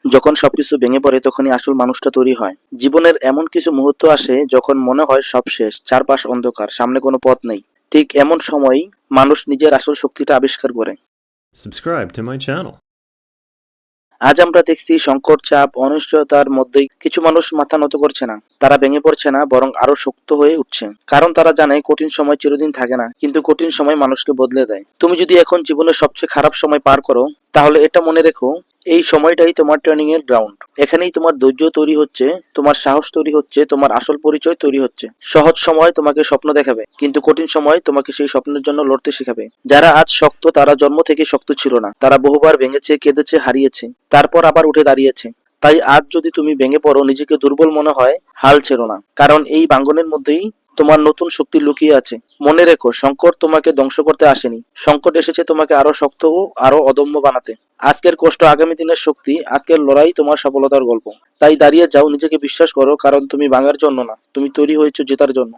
যখন সবকিছু ভেঙে পড়ে তখনই আসল মানুষটা তৈরি হয়। জীবনের এমন কিছু মুহূর্ত আসে যখন মনে হয় সব শেষ, চারপাশ অন্ধকার, সামনে কোনো পথ নেই। ঠিক এমন সময়ই মানুষ নিজের আসল শক্তিটা আবিষ্কার করে। Subscribe to my channel. আজ আমরা দেখছি সংকট, চাপ, অনিশ্চয়তার মধ্যেই কিছু মানুষ মাথা নত করছে না। তারা ভেঙে পড়ছে না, বরং আরো শক্ত হয়ে উঠছে। কারণ তারা জানে কঠিন সময় চিরদিন থাকে না, কিন্তু কঠিন সময় মানুষকে বদলে দেয়। তুমি যদি এখন জীবনের সবচেয়ে খারাপ সময় পার করো, তাহলে এটা মনে রেখো, এই সময়টাই তোমার ট্রেনিং এর গ্রাউন্ড। এখানেই তোমার ধৈর্য তৈরি হচ্ছে, তোমার সাহস তৈরি হচ্ছে, তোমার আসল পরিচয় তৈরি হচ্ছে। সহজ সময় তোমাকে স্বপ্ন দেখাবে, কিন্তু কঠিন সময় তোমাকে সেই স্বপ্নের জন্য লড়তে শেখাবে। যারা আজ শক্ত তারা জন্ম থেকে শক্ত ছিল না, তারা বহুবার ভেঙেছে, কেঁদেছে, হারিয়েছে, তারপর আবার উঠে দাঁড়িয়েছে। তাই আজ যদি তুমি ভেঙে পড়ো, নিজেকে দুর্বল মনে হয়, হাল ছেড়ো না, কারণ এই ভাঙ্গনের মধ্যেই তোমার নতুন শক্তি লুকিয়ে আছে। মনে রেখো, সংকট তোমাকে ধ্বংস করতে আসেনি, সংকট এসেছে তোমাকে আরো শক্ত ও আরো অদম্য বানাতে। আজকের কষ্ট আগামী দিনের শক্তি, আজকের লড়াই তোমার সফলতার গল্প। তাই দাঁড়িয়ে যাও, নিজেকে বিশ্বাস করো, কারণ তুমি ভাঙার জন্য না, তুমি তৈরি হয়েছো জেতার জন্য।